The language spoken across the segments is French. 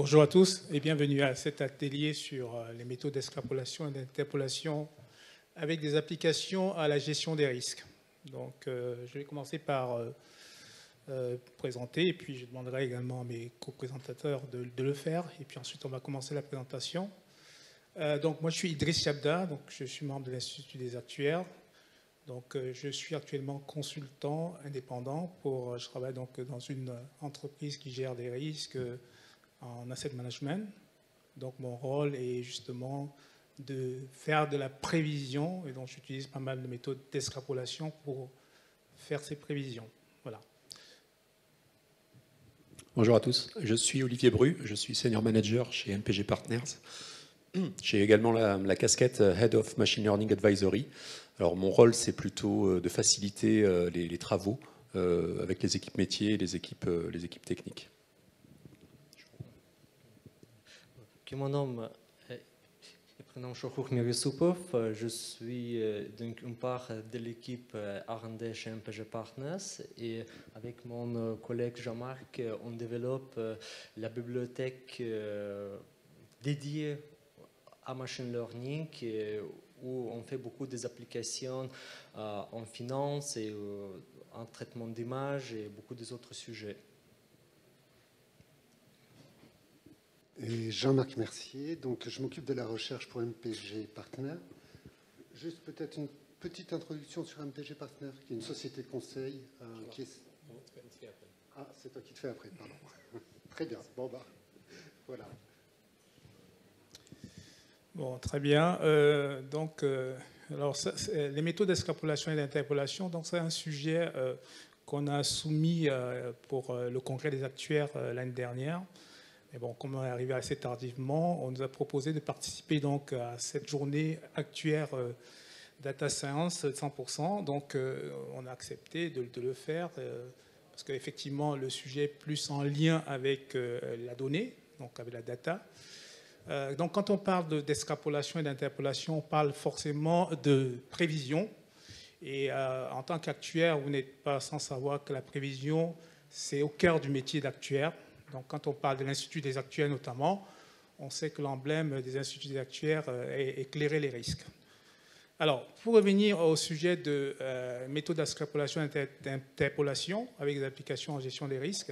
Bonjour à tous et bienvenue à cet atelier sur les méthodes d'extrapolation et d'interpolation avec des applications à la gestion des risques. Donc, je vais commencer par présenter et puis je demanderai également à mes co-présentateurs de le faire et puis ensuite on va commencer la présentation. Donc, moi je suis Idriss Chabda, donc je suis membre de l'Institut des actuaires. Donc, je suis actuellement consultant indépendant je travaille donc dans une entreprise qui gère des risques en asset management. Donc, mon rôle est justement de faire de la prévision et donc j'utilise pas mal de méthodes d'extrapolation pour faire ces prévisions. Voilà. Bonjour à tous, je suis Olivier Bru, je suis Senior Manager chez MPG Partners. J'ai également la casquette Head of Machine Learning Advisory. Alors mon rôle, c'est plutôt de faciliter les travaux avec les équipes métiers et les équipes techniques. Mon nom est Shokouk Mirisupov. Je suis donc une part de l'équipe R&D chez MPG Partners et avec mon collègue Jean-Marc, on développe la bibliothèque dédiée à machine learning où on fait beaucoup des applications en finance et en traitement d'images et beaucoup des autres sujets. Et Jean-Marc Mercier, donc je m'occupe de la recherche pour MPG Partners. Juste peut-être une petite introduction sur MPG Partners, qui est une société de conseil qui est... Ah, c'est toi qui te fais après, pardon. Très bien, bon bah, voilà. Bon, très bien. Alors les méthodes d'extrapolation et d'interpolation, donc c'est un sujet qu'on a soumis pour le congrès des actuaires l'année dernière. Mais bon, comme on est arrivé assez tardivement, on nous a proposé de participer donc à cette journée actuaire Data Science 100%. Donc, on a accepté de le faire parce qu'effectivement, le sujet est plus en lien avec la donnée, donc avec la data. Donc, quand on parle d'extrapolation et d'interpolation, on parle forcément de prévision. Et en tant qu'actuaire, vous n'êtes pas sans savoir que la prévision, c'est au cœur du métier d'actuaire. Donc, quand on parle de l'Institut des actuaires notamment, on sait que l'emblème des instituts des actuaires est éclairer les risques. Alors, pour revenir au sujet de méthode d'extrapolation et d'interpolation avec des applications en gestion des risques,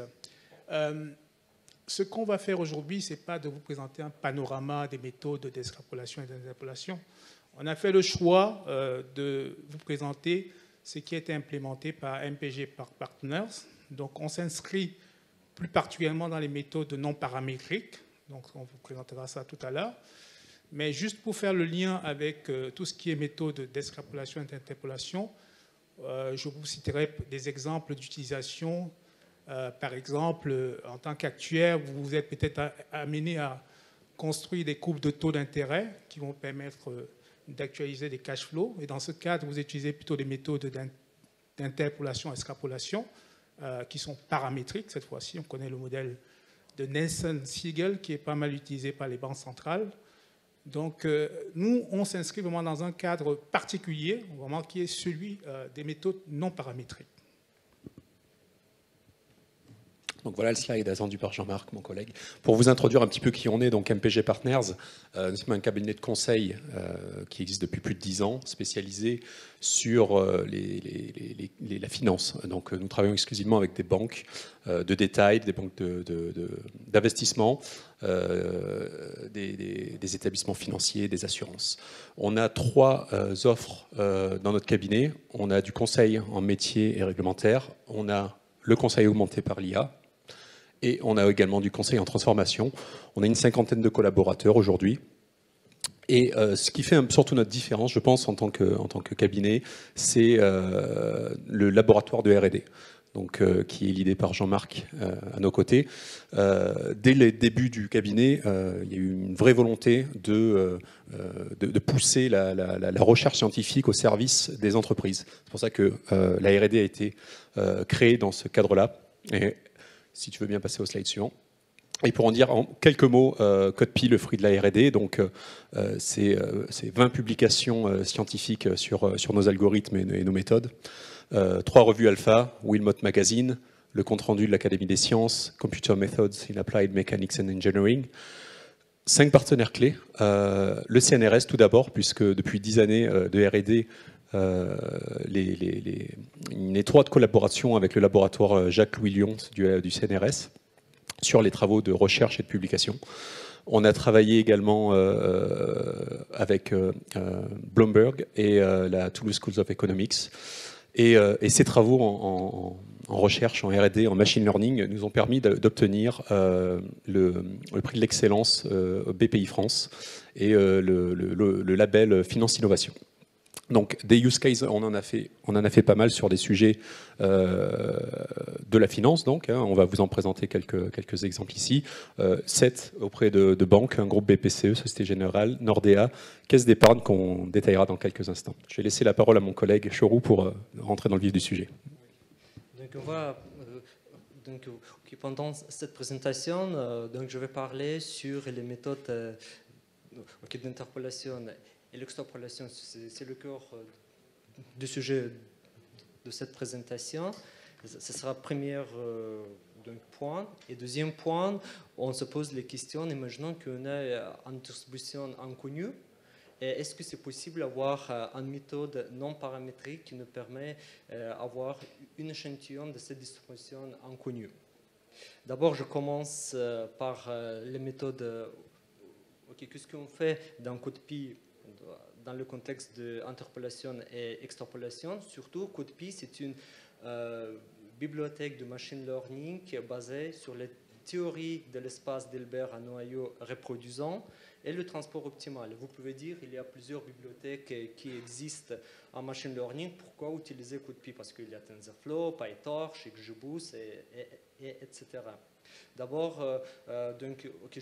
ce qu'on va faire aujourd'hui, ce n'est pas de vous présenter un panorama des méthodes d'extrapolation et d'interpolation. On a fait le choix de vous présenter ce qui a été implémenté par MPG Partners. Donc, on s'inscrit plus particulièrement dans les méthodes non paramétriques. Donc, on vous présentera ça tout à l'heure. Mais juste pour faire le lien avec tout ce qui est méthode d'extrapolation et d'interpolation, je vous citerai des exemples d'utilisation. Par exemple, en tant qu'actuaire, vous vous êtes peut-être amené à construire des courbes de taux d'intérêt qui vont permettre d'actualiser des cash flows. Et dans ce cadre, vous utilisez plutôt des méthodes d'interpolation, extrapolation, qui sont paramétriques cette fois-ci. On connaît le modèle de Nelson-Siegel qui est pas mal utilisé par les banques centrales. Donc, nous, on s'inscrit vraiment dans un cadre particulier, vraiment qui est celui des méthodes non paramétriques. Donc voilà le slide attendu par Jean-Marc, mon collègue. Pour vous introduire un petit peu qui on est, donc MPG Partners, nous sommes un cabinet de conseil qui existe depuis plus de 10 ans, spécialisé sur la finance. Donc nous travaillons exclusivement avec des banques de détail, des banques d'investissement, des établissements financiers, des assurances. On a 3 offres dans notre cabinet. On a du conseil en métier et réglementaire, on a le conseil augmenté par l'IA, et on a également du conseil en transformation. On a une 50aine de collaborateurs aujourd'hui. Et ce qui fait surtout notre différence, je pense, en tant que cabinet, c'est le laboratoire de R&D, donc, qui est l'idée par Jean-Marc à nos côtés. Dès les débuts du cabinet, il y a eu une vraie volonté de pousser la recherche scientifique au service des entreprises. C'est pour ça que la R&D a été créée dans ce cadre-là. Et si tu veux bien passer au slide suivant. Et pour en dire en quelques mots, CodePi, le fruit de la R&D, donc c'est 20 publications scientifiques sur nos algorithmes et nos méthodes, 3 revues alpha, Wilmot Magazine, le compte-rendu de l'Académie des sciences, Computer Methods in Applied Mechanics and Engineering. 5 partenaires clés. Le CNRS tout d'abord, puisque depuis 10 années de R&D, une étroite collaboration avec le laboratoire Jacques-Louis Lyon du CNRS sur les travaux de recherche et de publication. On a travaillé également avec Bloomberg et la Toulouse School of Economics. Et ces travaux en recherche, en R&D, en machine learning nous ont permis d'obtenir le prix de l'excellence BPI France et le label Finance Innovation. Donc des use cases, on en a fait pas mal sur des sujets de la finance. Donc, on va vous en présenter quelques exemples ici. 7 auprès de banques, un groupe BPCE, Société Générale, Nordea, Caisse d'épargne qu'on détaillera dans quelques instants. Je vais laisser la parole à mon collègue Chorou pour rentrer dans le vif du sujet. Pendant cette présentation, je vais parler sur les méthodes d'interpolation. Et l'extrapolation, c'est le cœur du sujet de cette présentation. Ce sera le premier point. Et deuxième point, on se pose les questions, imaginons qu'on a une distribution inconnue. Est-ce que c'est possible d'avoir une méthode non paramétrique qui nous permet d'avoir une échantillon de cette distribution inconnue? D'abord, je commence par les méthodes. Qu'est-ce qu'on fait dans CodePy dans le contexte d'interpolation et extrapolation? Surtout, CodePy, c'est une bibliothèque de machine learning qui est basée sur les théories de l'espace d'Hilbert à noyau reproduisant et le transport optimal. Vous pouvez dire qu'il y a plusieurs bibliothèques qui existent en machine learning. Pourquoi utiliser CodePy? Parce qu'il y a TensorFlow, PyTorch, XGBoost, etc. D'abord, je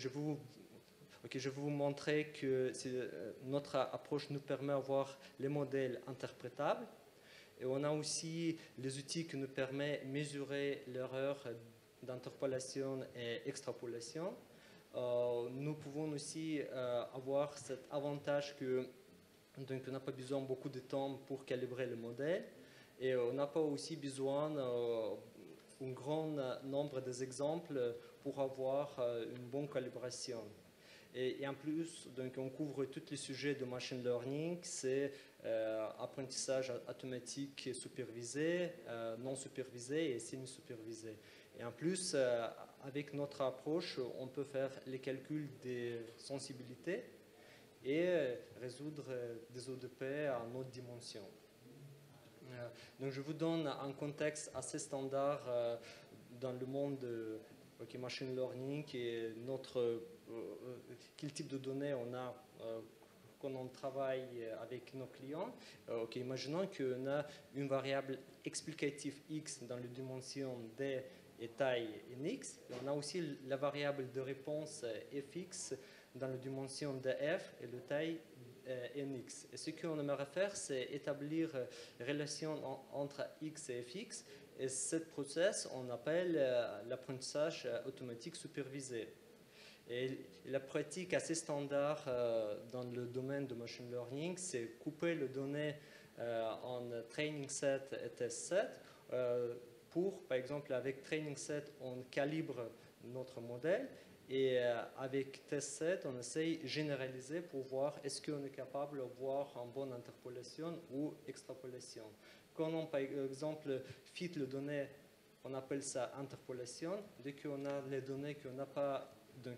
vais vous montrer que notre approche nous permet d'avoir les modèles interprétables. Et on a aussi les outils qui nous permettent de mesurer l'erreur d'interpolation et extrapolation. Nous pouvons aussi avoir cet avantage que on n'a pas besoin de beaucoup de temps pour calibrer le modèle. Et on n'a pas aussi besoin d'un grand nombre d'exemples pour avoir une bonne calibration. Et en plus, on couvre tous les sujets de machine learning, c'est apprentissage automatique supervisé, non supervisé et semi-supervisé. Et en plus, avec notre approche, on peut faire les calculs des sensibilités et résoudre des ODP à une autre dimension. Donc je vous donne un contexte assez standard dans le monde de machine learning et quel type de données on a quand on travaille avec nos clients. Imaginons qu'on a une variable explicative x dans la dimension d et taille nx. Et on a aussi la variable de réponse fx dans la dimension de f et la taille nx. Et ce qu'on aimerait faire, c'est établir une relation entre x et fx. Et ce process, on appelle l'apprentissage automatique supervisé. Et la pratique assez standard dans le domaine de machine learning, c'est couper les données en training set et test set. Par exemple, avec training set, on calibre notre modèle. Et avec test set, on essaye de généraliser pour voir est-ce qu'on est capable d'avoir une bonne interpolation ou extrapolation. Quand on, par exemple, fit les données, on appelle ça interpolation. Dès qu'on a les données qu'on n'a pas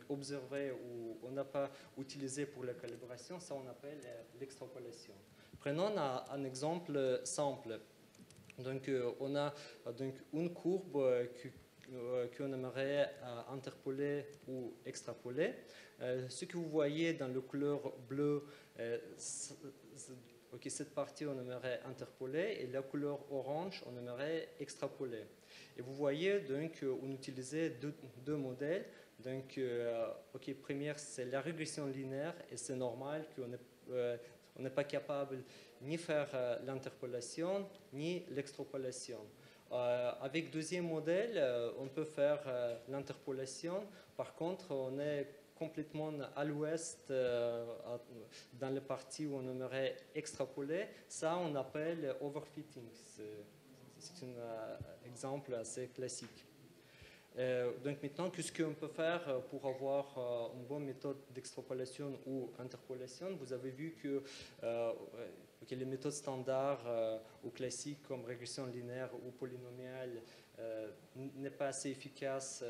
observées ou on n'a pas utilisées pour la calibration, ça on appelle l'extrapolation. Prenons un exemple simple. On a une courbe qu'on aimerait interpoler ou extrapoler. Ce que vous voyez dans le couleur bleue, cette partie on aimerait interpoler et la couleur orange on aimerait extrapoler. Et vous voyez on utilisait deux modèles. Première c'est la régression linéaire et c'est normal qu'on n'est pas capable ni faire l'interpolation ni l'extrapolation. Avec deuxième modèle, on peut faire l'interpolation. Par contre, on est complètement à l'ouest, dans la partie où on aimerait extrapoler. Ça, on appelle overfitting. C'est un exemple assez classique. Donc maintenant, qu'est-ce qu'on peut faire pour avoir une bonne méthode d'extrapolation ou interpolation? Vous avez vu que les méthodes standards ou classiques comme régression linéaire ou polynomiale n'est pas assez efficace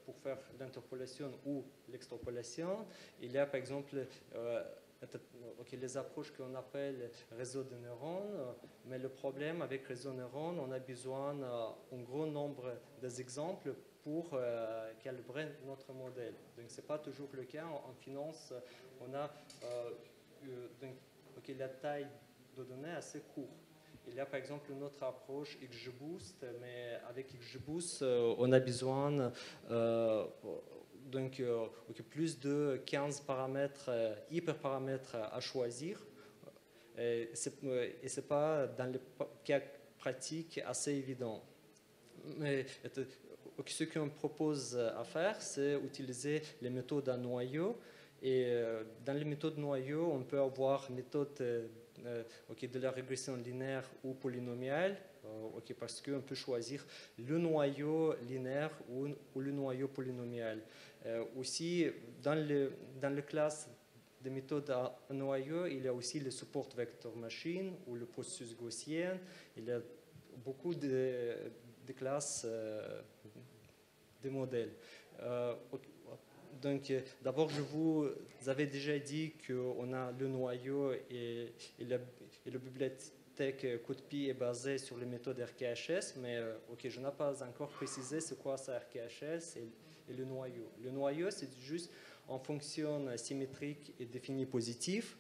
pour faire l'interpolation ou l'extrapolation. Il y a par exemple les approches qu'on appelle réseau de neurones, mais le problème avec réseau de neurones, on a besoin d'un grand nombre d'exemples pour calibrer notre modèle. Donc ce n'est pas toujours le cas. En finance, on a la taille de données assez courte. Il y a par exemple une autre approche XGBoost, mais avec XGBoost, on a besoin plus de 15 paramètres, hyperparamètres à choisir. Et ce n'est pas dans les cas pratiques assez évident. Mais ce qu'on propose à faire, c'est utiliser les méthodes à noyau. Et dans les méthodes noyau, on peut avoir une méthode de la régression linéaire ou polynomiale, parce qu'on peut choisir le noyau linéaire ou le noyau polynomial. Aussi, dans le classe des méthodes à noyau, il y a aussi le support vector machine ou le processus gaussien. Il y a beaucoup de classes de modèles. Donc, d'abord, je vous avais déjà dit qu'on a le noyau et la bibliothèque CodePy est basée sur les méthodes RKHS, mais je n'ai pas encore précisé c'est quoi ça RKHS et le noyau. Le noyau, c'est juste en fonction symétrique et définie positive.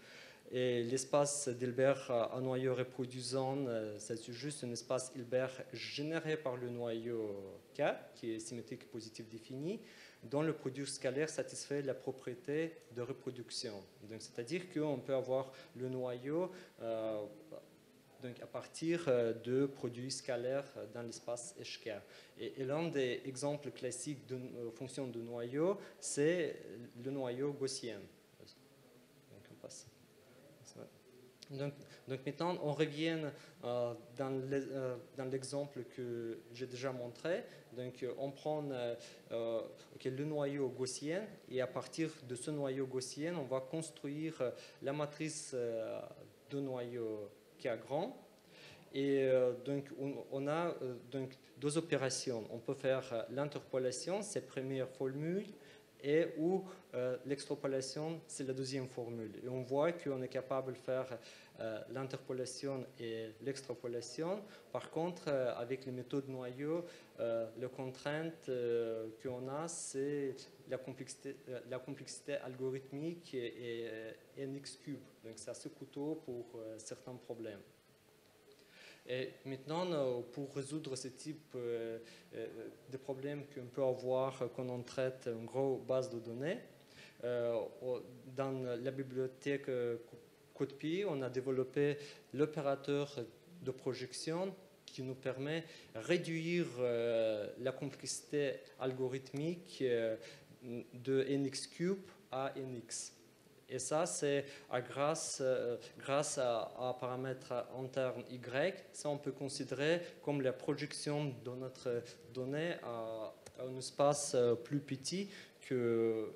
Et l'espace d'Hilbert à noyau reproduisant, c'est juste un espace Hilbert généré par le noyau K, qui est symétrique et positif défini, dont le produit scalaire satisfait la propriété de reproduction. C'est-à-dire qu'on peut avoir le noyau à partir de produits scalaires dans l'espace HK. Et l'un des exemples classiques de fonction de noyau, c'est le noyau gaussien. Donc on passe. Donc maintenant, on revient dans l'exemple que j'ai déjà montré. Donc, on prend le noyau gaussien et à partir de ce noyau gaussien, on va construire la matrice de noyau K grand. Et donc, on a deux opérations. On peut faire l'interpolation, c'est la première formule, et où l'extrapolation, c'est la deuxième formule. Et on voit qu'on est capable de faire l'interpolation et l'extrapolation. Par contre, avec les méthodes noyau, la contrainte qu'on a, c'est la complexité algorithmique et nx cube. Donc, c'est assez coûteux pour certains problèmes. Et maintenant, pour résoudre ce type de problèmes qu'on peut avoir quand on traite une grosse base de données, dans la bibliothèque CodePy, on a développé l'opérateur de projection qui nous permet de réduire la complexité algorithmique de nx cube à nx. Et ça, c'est grâce à un paramètre interne y. Ça, on peut considérer comme la projection de notre donnée à un espace plus petit que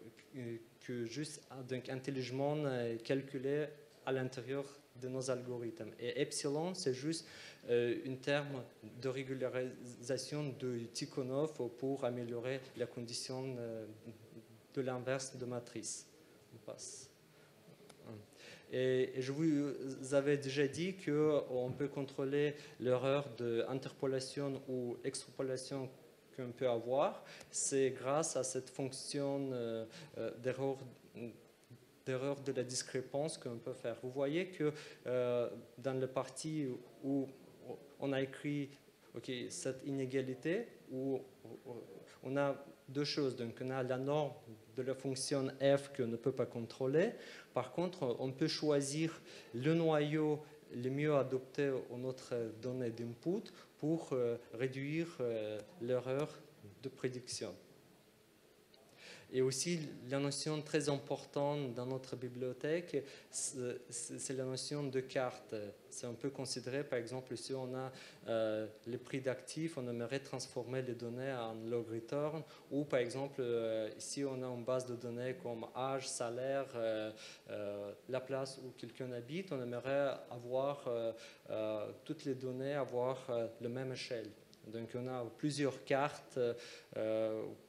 juste intelligemment calculé à l'intérieur de nos algorithmes. Et epsilon, c'est juste un terme de régularisation de Tikhonov pour améliorer la condition de l'inverse de matrice. On passe. Et je vous avais déjà dit qu'on peut contrôler l'erreur d'interpolation ou extrapolation qu'on peut avoir. C'est grâce à cette fonction d'erreur de la discrépance qu'on peut faire. Vous voyez que dans la partie où on a écrit cette inégalité, où on a deux choses. Donc, on a la norme de la fonction f qu'on ne peut pas contrôler. Par contre, on peut choisir le noyau le mieux adopté à notre donnée d'input pour réduire l'erreur de prédiction. Et aussi, la notion très importante dans notre bibliothèque, c'est la notion de carte. On peut considérer, par exemple, si on a le prix d'actifs, on aimerait transformer les données en log return, ou par exemple, si on a une base de données comme âge, salaire, la place où quelqu'un habite, on aimerait avoir toutes les données, avoir la même échelle. Donc on a plusieurs cartes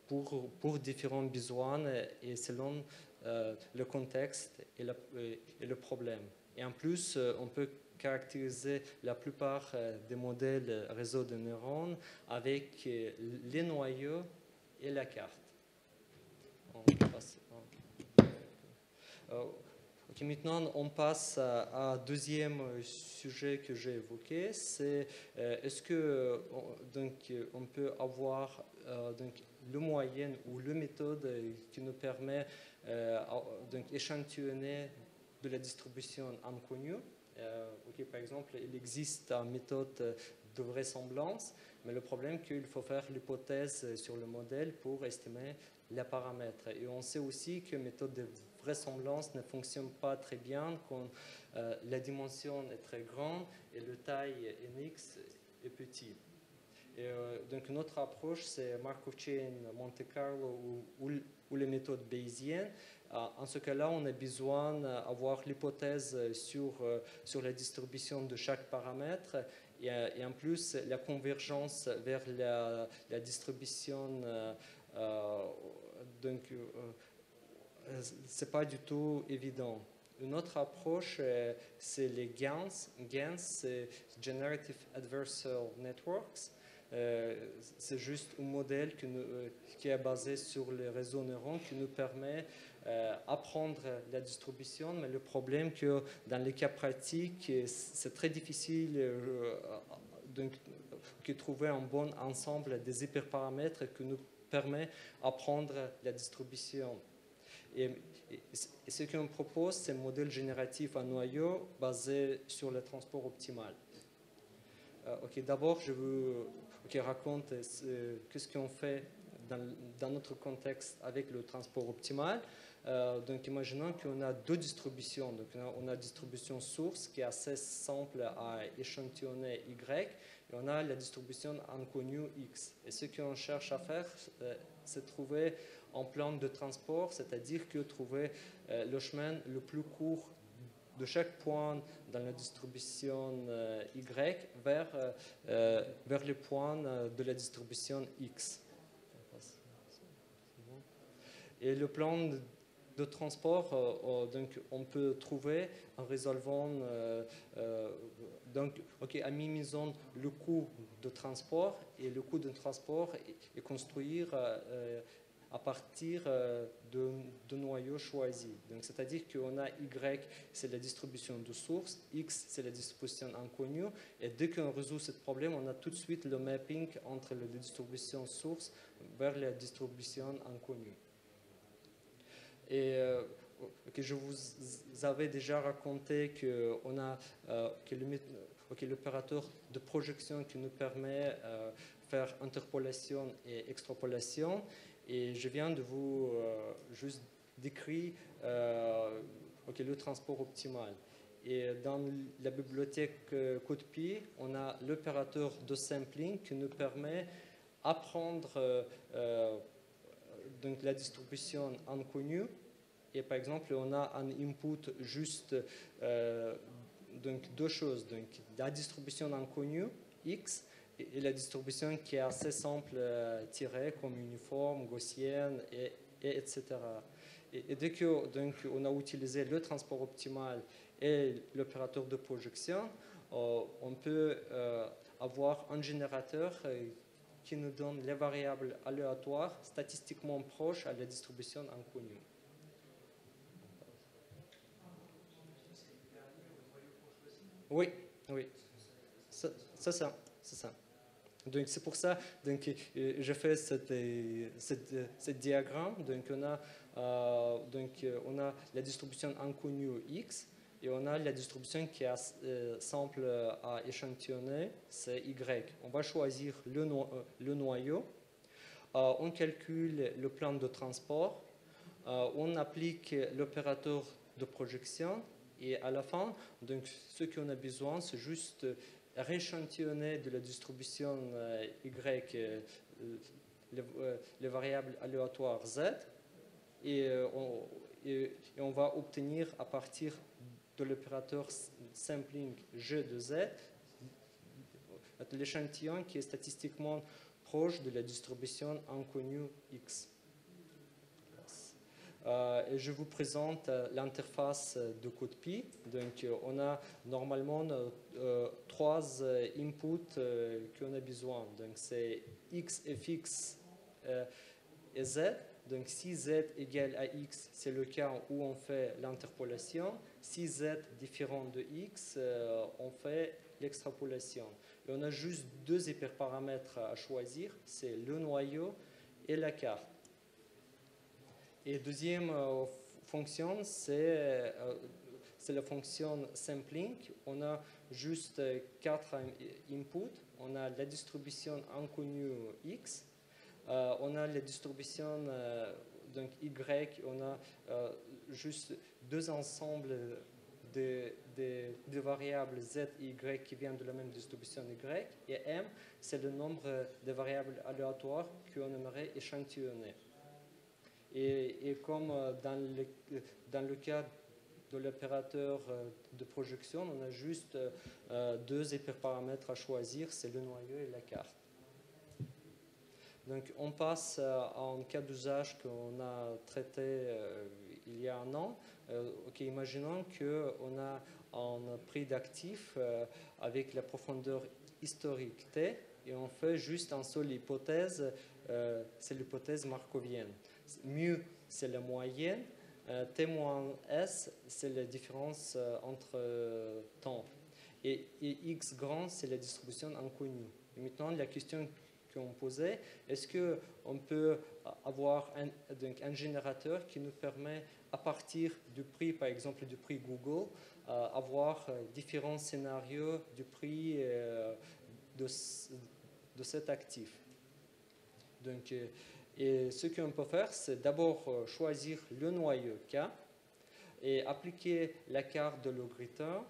pour différents besoins et selon le contexte et le problème. Et en plus, on peut caractériser la plupart des modèles réseau de neurones avec les noyaux et la carte. Okay, maintenant, on passe à un deuxième sujet que j'ai évoqué, c'est est-ce que on peut avoir le moyen ou la méthode qui nous permet d'échantillonner de la distribution inconnue. Par exemple, il existe une méthode de vraisemblance, mais le problème est qu'il faut faire l'hypothèse sur le modèle pour estimer les paramètres. Et on sait aussi que la méthode de vraisemblance ne fonctionne pas très bien quand la dimension est très grande et le taille nx est petit. Et, donc notre approche, c'est Markov Chain Monte Carlo ou les méthodes bayésiennes. En ce cas-là, on a besoin d'avoir l'hypothèse sur la distribution de chaque paramètre et en plus la convergence vers la distribution. C'est pas du tout évident. Une autre approche, c'est les GANs. GANs, c'est Generative Adversarial Networks. C'est juste un modèle qui est basé sur les réseaux neurones qui nous permet d'apprendre la distribution, mais le problème est que dans les cas pratiques, c'est très difficile de trouver un bon ensemble des hyperparamètres qui nous permet d'apprendre la distribution. Et ce qu'on propose, c'est un modèle génératif à noyau basé sur le transport optimal. D'abord, je vous raconter ce qu'on fait dans notre contexte avec le transport optimal. Donc, imaginons qu'on a deux distributions. Donc, on a la distribution source qui est assez simple à échantillonner Y, et on a la distribution inconnue X. Et ce qu'on cherche à faire, c'est trouver un plan de transport, c'est-à-dire que trouver le chemin le plus court de chaque point dans la distribution Y vers le point de la distribution X. Et le plan de transport, donc, on peut trouver en résolvant, en minimisant le coût de transport, et le coût de transport est construire à partir de noyaux choisis. Donc, c'est-à-dire qu'on a Y, c'est la distribution de source, X, c'est la distribution inconnue, et dès qu'on résout ce problème, on a tout de suite le mapping entre la distribution source vers la distribution inconnue. Et je vous avais déjà raconté qu'on a l'opérateur de projection qui nous permet de faire interpolation et extrapolation. Et je viens de vous juste décrire le transport optimal. Et dans la bibliothèque CodePy, on a l'opérateur de sampling qui nous permet d'apprendre donc la distribution inconnue. Et par exemple, on a un input juste donc deux choses. Donc la distribution inconnue, X, et la distribution qui est assez simple, tirée comme uniforme, gaussienne, etc. Et dès qu'on a utilisé le transport optimal et l'opérateur de projection, on peut avoir un générateur qui nous donne les variables aléatoires statistiquement proches à la distribution inconnue. Oui, c'est ça. Donc c'est pour ça que je fais ce diagramme. Donc on a la distribution inconnue X et on a la distribution qui est simple à échantillonner, c'est Y. On va choisir le noyau. On calcule le plan de transport on applique l'opérateur de projection et à la fin, donc, ce qu'on a besoin, c'est juste rééchantillonner de la distribution Y les variables aléatoires Z et on va obtenir à partir de l'opérateur sampling G de Z l'échantillon qui est statistiquement proche de la distribution inconnue X. Et je vous présente l'interface de CodePy. Donc, on a normalement 3 inputs qu'on a besoin. Donc, c'est X, Fx et Z. Donc, si Z égale à X, c'est le cas où on fait l'interpolation. Si Z différent de X, on fait l'extrapolation. Et on a juste 2 hyperparamètres à choisir, c'est le noyau et la carte. Et deuxième fonction, c'est la fonction sampling. On a juste 4 inputs. On a la distribution inconnue X. On a la distribution donc Y. On a juste 2 ensembles de variables Z et Y qui viennent de la même distribution Y. Et M, c'est le nombre de variables aléatoires qu'on aimerait échantillonner. Et comme dans le cas de l'opérateur de projection, on a juste 2 hyperparamètres à choisir, c'est le noyau et la carte. Donc on passe à un cas d'usage qu'on a traité il y a un an. Imaginons qu'on a un prix d'actif avec la profondeur historique T et on fait juste une seule hypothèse, c'est l'hypothèse markovienne. Mu, c'est la moyenne. T-S, c'est la différence entre temps. Et X grand, c'est la distribution inconnue. Et maintenant, la question qu'on posait, est-ce qu'on peut avoir un générateur qui nous permet, à partir du prix, par exemple du prix Google, avoir différents scénarios du prix de cet actif. Donc, et ce qu'on peut faire, c'est d'abord choisir le noyau K et appliquer la carte de logarithme.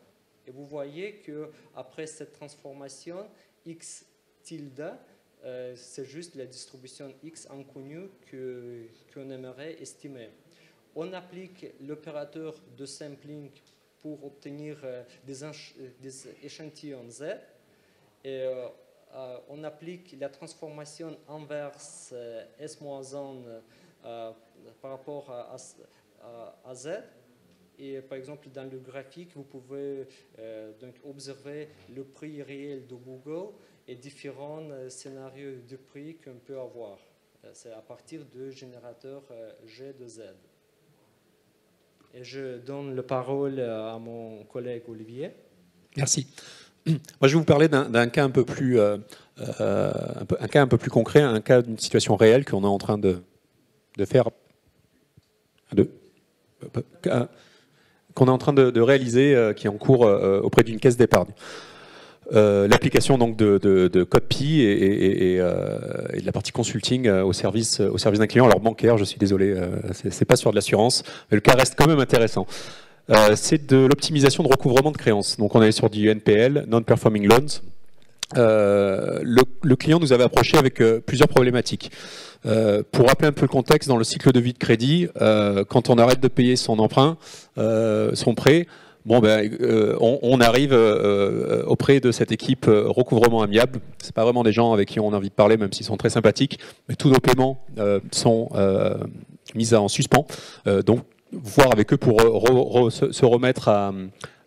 Et vous voyez qu'après cette transformation, X tilde, c'est juste la distribution X inconnue qu'on aimerait estimer. On applique l'opérateur de sampling pour obtenir des échantillons Z. Et on applique la transformation inverse S-1 par rapport à Z. Et par exemple, dans le graphique, vous pouvez donc observer le prix réel de Google et différents scénarios de prix qu'on peut avoir. C'est à partir du générateur G de Z. Et je donne la parole à mon collègue Olivier. Merci. Moi, je vais vous parler d'un cas un peu plus concret, un cas d'une situation réelle qu'on est en train de faire, qu'on est en train de réaliser, qui est en cours auprès d'une caisse d'épargne. L'application donc de CodePy et de la partie consulting au service d'un client. Alors bancaire, je suis désolé, c'est pas sur de l'assurance, mais le cas reste quand même intéressant. C'est de l'optimisation de recouvrement de créances. Donc on est sur du NPL, Non-Performing Loans. Le client nous avait approché avec plusieurs problématiques. Pour rappeler un peu le contexte, dans le cycle de vie de crédit, quand on arrête de payer son emprunt, son prêt, on arrive auprès de cette équipe recouvrement amiable. C'est pas vraiment des gens avec qui on a envie de parler, même s'ils sont très sympathiques, mais tous nos paiements sont mis en suspens. Donc voir avec eux pour se remettre à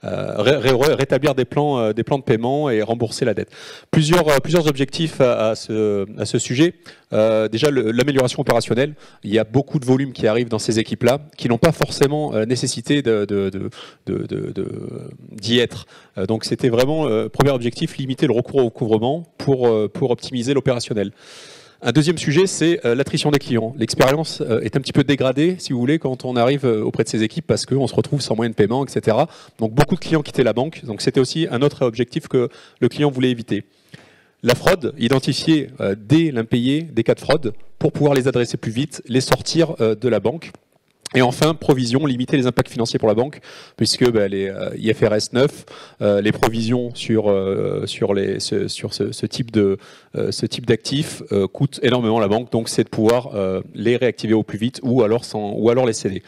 rétablir des plans de paiement et rembourser la dette. Plusieurs objectifs à ce sujet. Déjà, l'amélioration opérationnelle. Il y a beaucoup de volume qui arrive dans ces équipes-là, qui n'ont pas forcément nécessité d'y être. Donc c'était vraiment, premier objectif, limiter le recours au recouvrement pour optimiser l'opérationnel. Un deuxième sujet, c'est l'attrition des clients. L'expérience est un petit peu dégradée, si vous voulez, quand on arrive auprès de ces équipes parce qu'on se retrouve sans moyen de paiement, etc. Donc beaucoup de clients quittaient la banque. Donc c'était aussi un autre objectif que le client voulait éviter. La fraude, identifier dès l'impayé des cas de fraude pour pouvoir les adresser plus vite, les sortir de la banque. Et enfin, provision, limiter les impacts financiers pour la banque, puisque les IFRS 9, les provisions sur ce type d'actifs coûtent énormément à la banque. Donc, c'est de pouvoir les réactiver au plus vite ou alors les céder.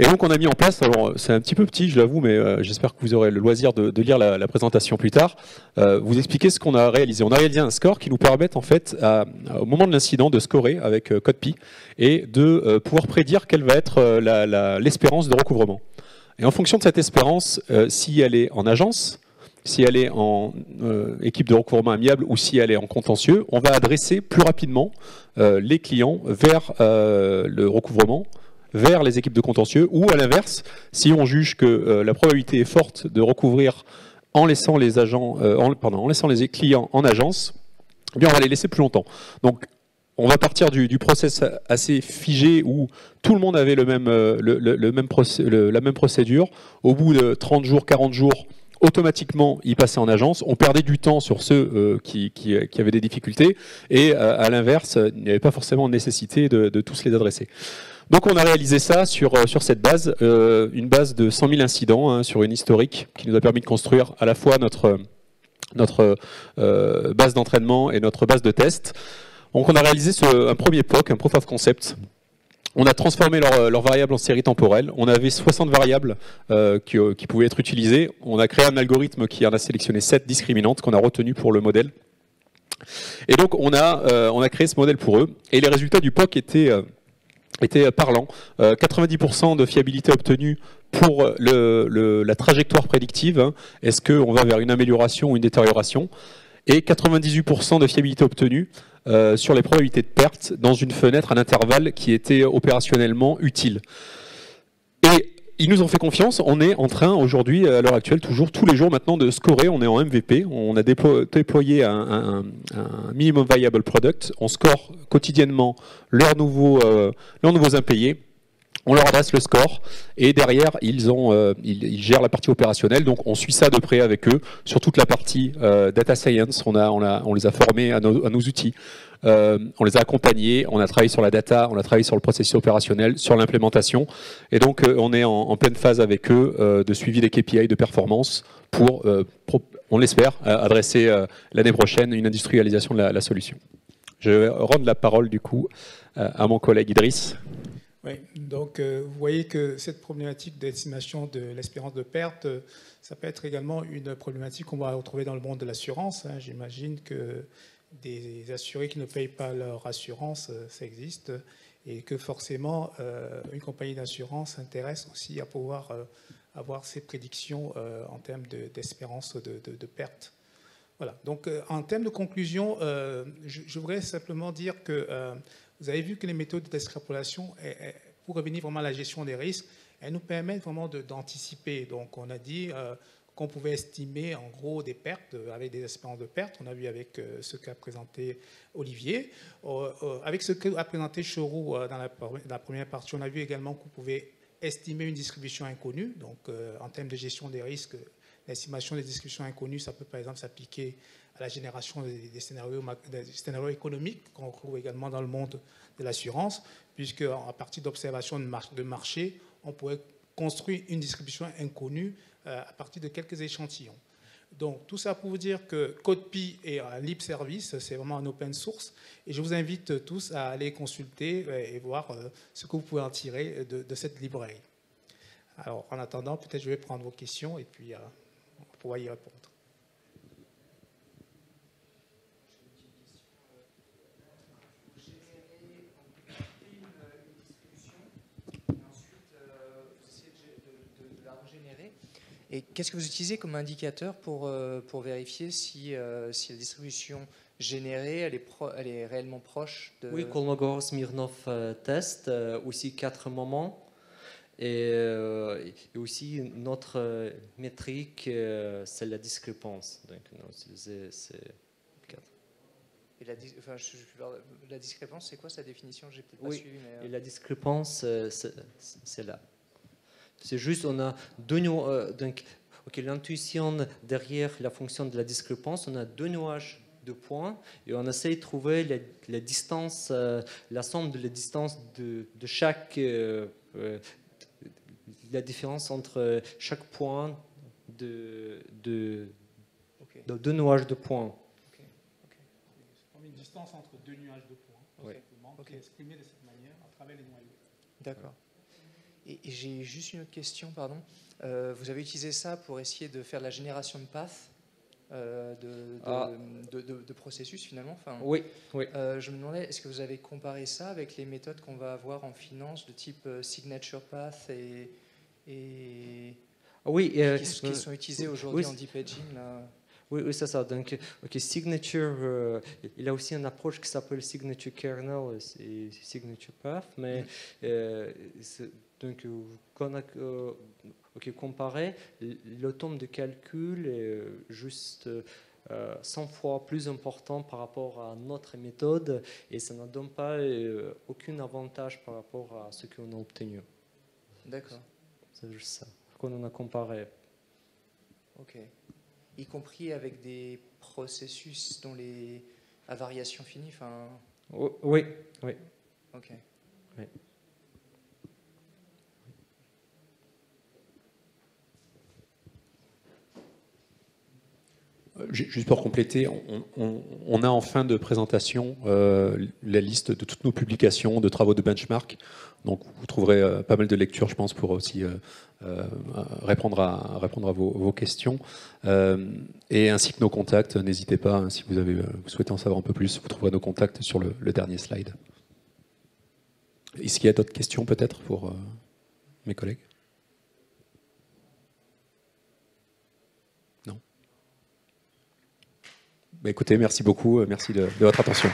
Et donc, on a mis en place, alors c'est un petit peu petit, je l'avoue, mais j'espère que vous aurez le loisir de lire la présentation plus tard, vous expliquer ce qu'on a réalisé. On a réalisé un score qui nous permet, en fait, au moment de l'incident, de scorer avec CodePi et de pouvoir prédire quelle va être l'espérance de recouvrement. Et en fonction de cette espérance, si elle est en agence, si elle est en équipe de recouvrement amiable ou si elle est en contentieux, on va adresser plus rapidement les clients vers le recouvrement, vers les équipes de contentieux, ou à l'inverse, si on juge que la probabilité est forte de recouvrir en laissant les agents, en laissant les clients en agence, eh bien on va les laisser plus longtemps. Donc on va partir du process assez figé où tout le monde avait la même procédure. Au bout de 30 jours, 40 jours, automatiquement, ils passaient en agence. On perdait du temps sur ceux qui avaient des difficultés. Et à l'inverse, il n'y avait pas forcément nécessité de tous les adresser. Donc on a réalisé ça sur cette base, une base de 100 000 incidents sur une historique qui nous a permis de construire à la fois notre base d'entraînement et notre base de test. Donc on a réalisé un premier POC, un Proof of Concept. On a transformé leurs variables en séries temporelles. On avait 60 variables qui pouvaient être utilisées. On a créé un algorithme qui en a sélectionné 7 discriminantes qu'on a retenues pour le modèle. Et donc on a créé ce modèle pour eux. Et les résultats du POC étaient parlants. 90% de fiabilité obtenue pour la trajectoire prédictive. Est-ce qu'on va vers une amélioration ou une détérioration? Et 98% de fiabilité obtenue sur les probabilités de perte dans une fenêtre à l'intervalle qui était opérationnellement utile. Et ils nous ont fait confiance. On est en train aujourd'hui, à l'heure actuelle, tous les jours maintenant, de scorer. On est en MVP. On a déployé un minimum viable product. On score quotidiennement leurs nouveaux impayés. On leur adresse le score et derrière, ils gèrent la partie opérationnelle. Donc, on suit ça de près avec eux sur toute la partie data science. On les a formés à nos outils. On les a accompagnés. On a travaillé sur la data. On a travaillé sur le processus opérationnel, sur l'implémentation. Et donc, on est en pleine phase avec eux de suivi des KPI de performance pour on l'espère, adresser l'année prochaine une industrialisation de la solution. Je vais rendre la parole du coup à mon collègue Idriss. Oui, donc vous voyez que cette problématique d'estimation de l'espérance de perte, ça peut être également une problématique qu'on va retrouver dans le monde de l'assurance. J'imagine que des assurés qui ne payent pas leur assurance, ça existe, et que forcément une compagnie d'assurance s'intéresse aussi à pouvoir avoir ces prédictions en termes d'espérance de perte. Voilà. Donc en termes de conclusion, je voudrais simplement dire que vous avez vu que les méthodes d'extrapolation, pour revenir vraiment à la gestion des risques, elles nous permettent vraiment d'anticiper. Donc, on a dit qu'on pouvait estimer en gros des pertes avec des espérances de pertes. On a vu avec ce qu'a présenté Olivier. Avec ce qu'a présenté Chorou dans la première partie, on a vu également qu'on pouvait estimer une distribution inconnue. Donc, en termes de gestion des risques, l'estimation des distributions inconnues, ça peut par exemple s'appliquer à la génération des scénarios économiques qu'on retrouve également dans le monde de l'assurance, puisque à partir d'observations de marché, on pourrait construire une distribution inconnue à partir de quelques échantillons. Donc tout ça pour vous dire que CodePi est un libre service, c'est vraiment un open source, et je vous invite tous à aller consulter et voir ce que vous pouvez en tirer de cette librairie. Alors en attendant, peut-être je vais prendre vos questions et puis on pourra y répondre. Et qu'est-ce que vous utilisez comme indicateur pour vérifier si la distribution générée, elle est réellement proche de... Oui, Kolmogorov-Smirnov test, aussi 4 moments. Et aussi, notre métrique, c'est la discrépance. Donc, on a utilisé ces 4. Et la discrépance, c'est quoi sa définition? J'ai peut-être pas suivi. Mais... Et la discrépance, c'est là. C'est juste, on a deux donc, l'intuition derrière la fonction de la discrépance, on a 2 nuages de points et on essaie de trouver la distance, la somme de la distance de chaque la différence entre chaque point de deux nuages de points. Comme une distance entre deux nuages de points, tout simplement, qui est exprimée de cette manière à travers les noyaux. D'accord. Et j'ai juste une autre question, pardon. Vous avez utilisé ça pour essayer de faire de la génération de paths, de processus finalement. Enfin, Oui, oui. Je me demandais, est-ce que vous avez comparé ça avec les méthodes qu'on va avoir en finance de type signature path oui, qui sont utilisées aujourd'hui en deep edging là. Oui, c'est ça. Donc, signature, il a aussi une approche qui s'appelle signature kernel et signature path, mais donc, quand on a comparé, le temps de calcul est juste 100 fois plus important par rapport à notre méthode et ça ne donne pas aucun avantage par rapport à ce qu'on a obtenu. D'accord. C'est juste ça qu'on a comparé. Ok. Y compris avec des processus dont à variation finie, enfin. Oui. Ok. Oui. Juste pour compléter, on a en fin de présentation la liste de toutes nos publications, de travaux de benchmark. Donc vous trouverez pas mal de lectures, je pense, pour aussi répondre à vos questions. Et ainsi que nos contacts, n'hésitez pas, hein, si vous souhaitez en savoir un peu plus, vous trouverez nos contacts sur le dernier slide. Est-ce qu'il y a d'autres questions peut-être pour mes collègues ? Écoutez, merci beaucoup, merci de votre attention.